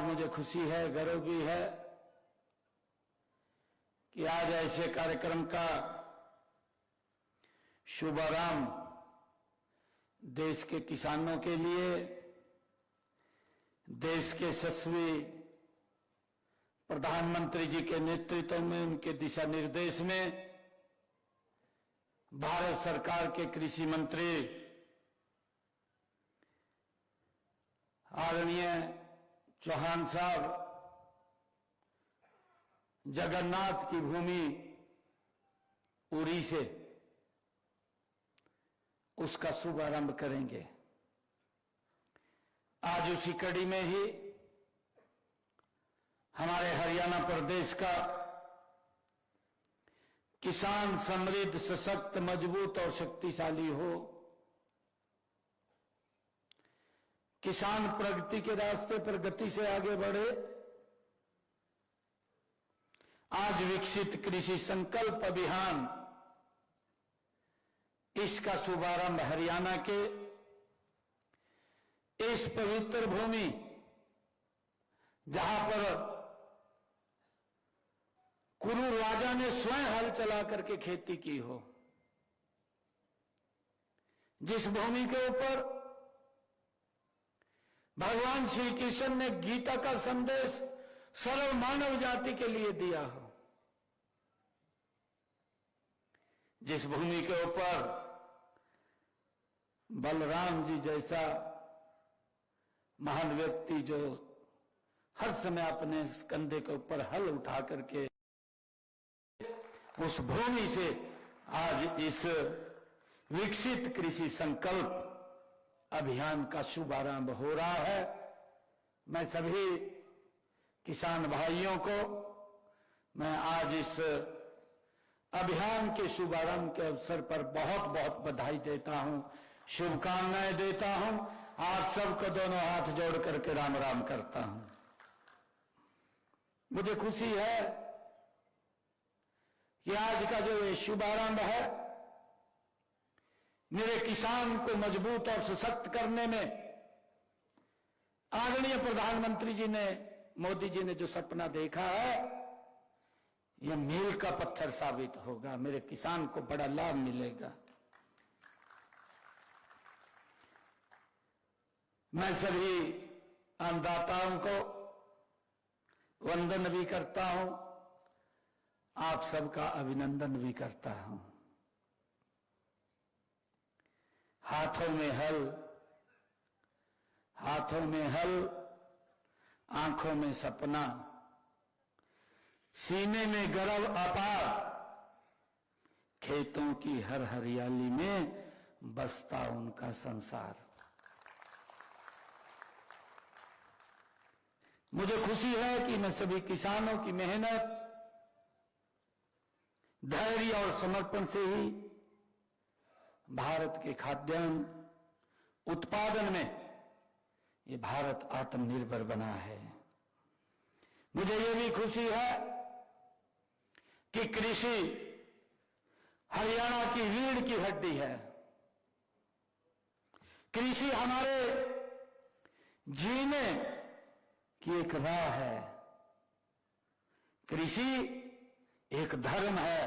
मुझे खुशी है, गर्व भी है कि आज ऐसे कार्यक्रम का शुभारंभ देश के किसानों के लिए, देश के यशस्वी प्रधानमंत्री जी के नेतृत्व में, उनके दिशा निर्देश में भारत सरकार के कृषि मंत्री आदरणीय चौहान साहब जगन्नाथ की भूमि उरी से उसका शुभारंभ करेंगे। आज उसी कड़ी में ही हमारे हरियाणा प्रदेश का किसान समृद्ध, सशक्त, मजबूत और शक्तिशाली हो, किसान प्रगति के रास्ते पर गति से आगे बढ़े। आज विकसित कृषि संकल्प अभियान, इसका शुभारंभ हरियाणा के इस पवित्र भूमि, जहां पर कुरु राजा ने स्वयं हल चला करके खेती की हो, जिस भूमि के ऊपर भगवान श्री कृष्ण ने गीता का संदेश सर्व मानव जाति के लिए दिया हो, जिस भूमि के ऊपर बलराम जी जैसा महान व्यक्ति, जो हर समय अपने कंधे के ऊपर हल उठा करके उस भूमि से आज इस विकसित कृषि संकल्प अभियान का शुभारंभ हो रहा है। मैं सभी किसान भाइयों को मैं आज इस अभियान के शुभारंभ के अवसर पर बहुत बहुत बधाई देता हूं, शुभकामनाएं देता हूं। आप सबको दोनों हाथ जोड़ करके राम राम करता हूं। मुझे खुशी है कि आज का जो ये शुभारंभ है, मेरे किसान को मजबूत और सशक्त करने में आदरणीय प्रधानमंत्री जी ने, मोदी जी ने जो सपना देखा है, यह मील का पत्थर साबित होगा। मेरे किसान को बड़ा लाभ मिलेगा। मैं सभी अन्नदाताओं को वंदन भी करता हूं, आप सबका अभिनंदन भी करता हूं। हाथों में हल, हाथों में हल, आंखों में सपना, सीने में गर्व अपार, खेतों की हर हरियाली में बसता उनका संसार। मुझे खुशी है कि मैं सभी किसानों की मेहनत, धैर्य और समर्पण से ही भारत के खाद्यान्न उत्पादन में ये भारत आत्मनिर्भर बना है। मुझे ये भी खुशी है कि कृषि हरियाणा की रीढ़ की हड्डी है। कृषि हमारे जीने की एक राह है। कृषि एक धर्म है,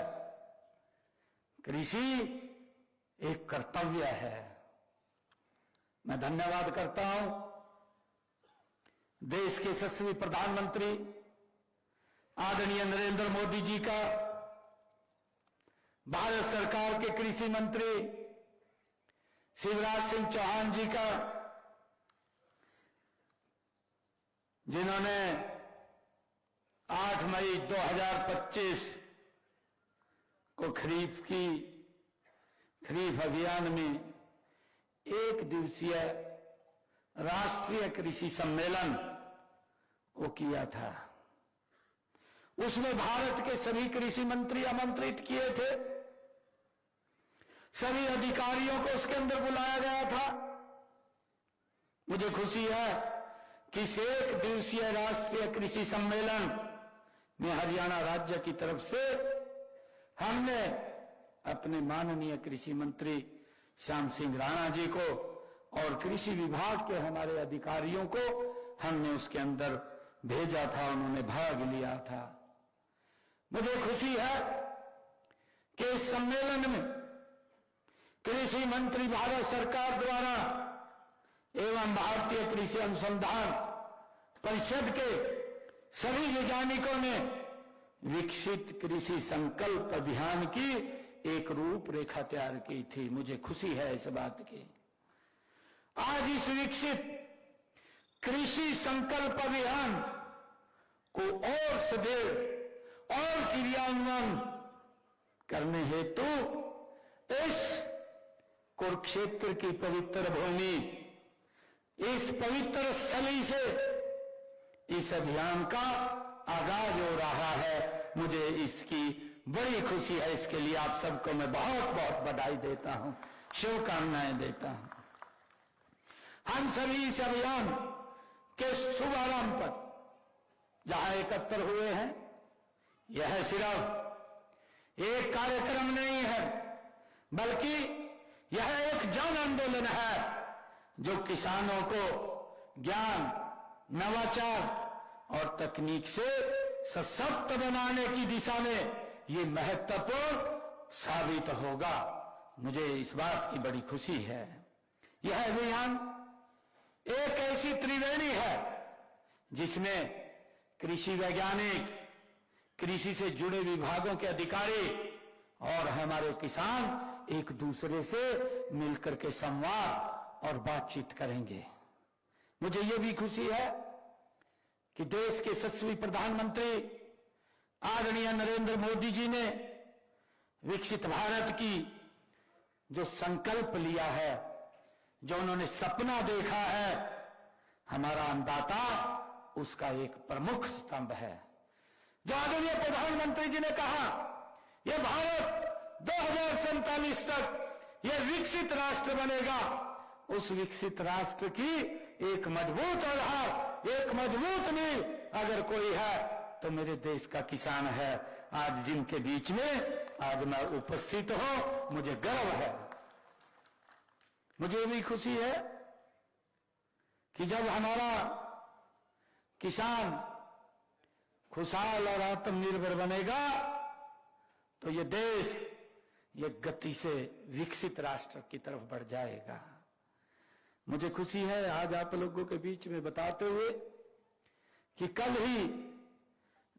कृषि एक कर्तव्य है। मैं धन्यवाद करता हूं देश के यशस्वी प्रधानमंत्री आदरणीय नरेंद्र मोदी जी का, भारत सरकार के कृषि मंत्री शिवराज सिंह चौहान जी का, जिन्होंने 8 मई 2025 को खरीफ अभियान में एक दिवसीय राष्ट्रीय कृषि सम्मेलन को किया था। उसमें भारत के सभी कृषि मंत्री आमंत्रित किए थे, सभी अधिकारियों को उसके अंदर बुलाया गया था। मुझे खुशी है कि इस एक दिवसीय राष्ट्रीय कृषि सम्मेलन में हरियाणा राज्य की तरफ से हमने अपने माननीय कृषि मंत्री श्याम सिंह राणा जी को और कृषि विभाग के हमारे अधिकारियों को हमने उसके अंदर भेजा था, उन्होंने भाग लिया था। मुझे खुशी है कि इस सम्मेलन में कृषि मंत्री भारत सरकार द्वारा एवं भारतीय कृषि अनुसंधान परिषद के सभी वैज्ञानिकों ने विकसित कृषि संकल्प अभियान की एक रूपरेखा तैयार की थी। मुझे खुशी है इस बात की। आज इस विकसित कृषि संकल्प अभियान को और सदैव और क्रियान्वयन करने हेतु इस कुरुक्षेत्र की पवित्र भूमि, इस पवित्र स्थली से इस अभियान का आगाज हो रहा है। मुझे इसकी बड़ी खुशी है। इसके लिए आप सबको मैं बहुत बहुत बधाई देता हूं, शुभकामनाएं देता हूं। हम सभी इस अभियान के शुभारंभ पर जहां एकत्र हुए हैं, यह सिर्फ एक कार्यक्रम नहीं है, बल्कि यह एक जन आंदोलन है जो किसानों को ज्ञान, नवाचार और तकनीक से सशक्त बनाने की दिशा में ये महत्वपूर्ण साबित होगा। मुझे इस बात की बड़ी खुशी है। यह अभियान एक ऐसी त्रिवेणी है जिसमें कृषि वैज्ञानिक, कृषि से जुड़े विभागों के अधिकारी और हमारे किसान एक दूसरे से मिलकर के संवाद और बातचीत करेंगे। मुझे यह भी खुशी है कि देश के यशस्वी प्रधानमंत्री आदरणीय नरेंद्र मोदी जी ने विकसित भारत की जो संकल्प लिया है, जो उन्होंने सपना देखा है, हमारा अन्नदाता उसका एक प्रमुख स्तंभ है। जो आदरणीय प्रधानमंत्री जी ने कहा, यह भारत 2047 तक यह विकसित राष्ट्र बनेगा। उस विकसित राष्ट्र की एक मजबूत आधार, एक मजबूत नींव अगर कोई है तो मेरे देश का किसान है। आज जिनके बीच में आज मैं उपस्थित हूं, मुझे गर्व है। मुझे भी खुशी है कि जब हमारा किसान खुशहाल और आत्मनिर्भर बनेगा तो ये देश ये गति से विकसित राष्ट्र की तरफ बढ़ जाएगा। मुझे खुशी है आज आप लोगों के बीच में बताते हुए कि कल ही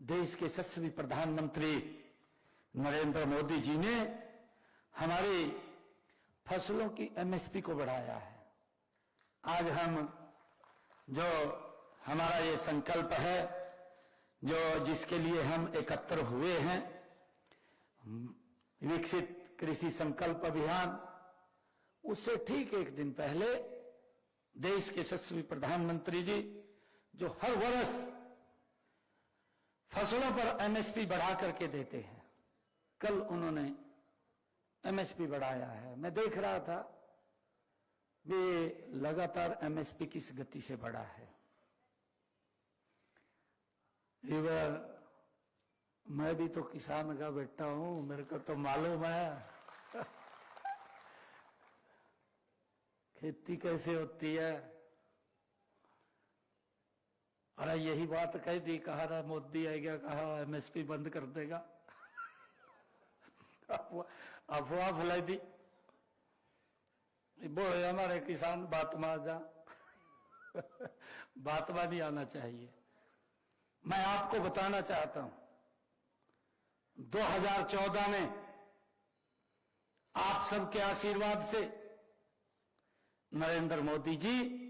देश के यशस्वी प्रधानमंत्री नरेंद्र मोदी जी ने हमारी फसलों की एमएसपी को बढ़ाया है। आज हम जो हमारा ये संकल्प है, जो जिसके लिए हम एकत्र हुए हैं, विकसित कृषि संकल्प अभियान, उससे ठीक एक दिन पहले देश के यशस्वी प्रधानमंत्री जी जो हर वर्ष फसलों पर एमएसपी बढ़ा करके देते हैं, कल उन्होंने एमएसपी बढ़ाया है। मैं देख रहा था वे लगातार एमएसपी किस गति से बढ़ा है। मैं भी तो किसान का बेटा हूं, मेरे को तो मालूम है खेती कैसे होती है। अरे यही बात कह दी, कहा रहा मोदी आएगा, कहा एमएसपी बंद कर देगा, अफवाह फैलाई दी। बोले हमारे किसान बात में आ जा बात में नहीं आना चाहिए। मैं आपको बताना चाहता हूं, 2014 में आप सबके आशीर्वाद से नरेंद्र मोदी जी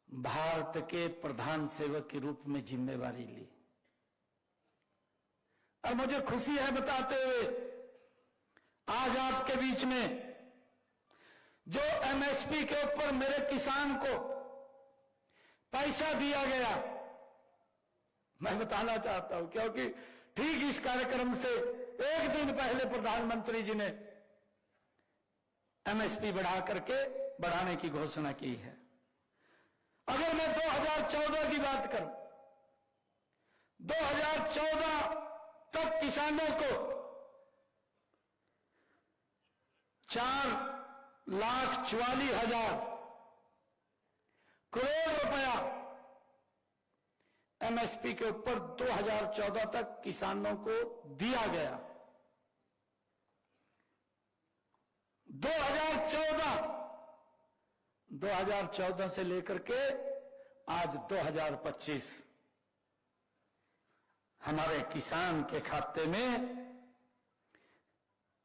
भारत के प्रधान सेवक के रूप में जिम्मेवारी ली। और मुझे खुशी है बताते हुए आज आपके बीच में जो एमएसपी के ऊपर मेरे किसान को पैसा दिया गया, मैं बताना चाहता हूं, क्योंकि ठीक इस कार्यक्रम से एक दिन पहले प्रधानमंत्री जी ने एमएसपी बढ़ाने की घोषणा की है। अगर मैं 2014 की बात करूं, 2014 तक किसानों को 4,44,000 करोड़ रुपया एमएसपी के ऊपर 2014 तक किसानों को दिया गया। 2014 से लेकर के आज 2025 हमारे किसान के खाते में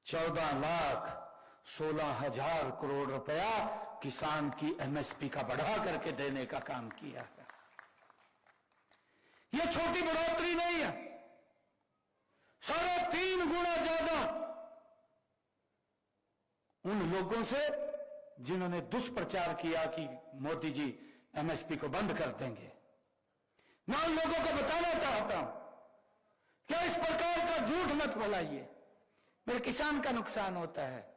14,16,000 करोड़ रुपया किसान की एमएसपी का बढ़ा करके देने का काम किया है। यह छोटी बढ़ोतरी नहीं है, 3.5 गुना ज्यादा उन लोगों से जिन्होंने दुष्प्रचार किया कि मोदी जी एमएसपी को बंद कर देंगे। मैं उन लोगों को बताना चाहता हूं क्या इस प्रकार का झूठ मत बोलाइए। मेरे किसान का नुकसान होता है,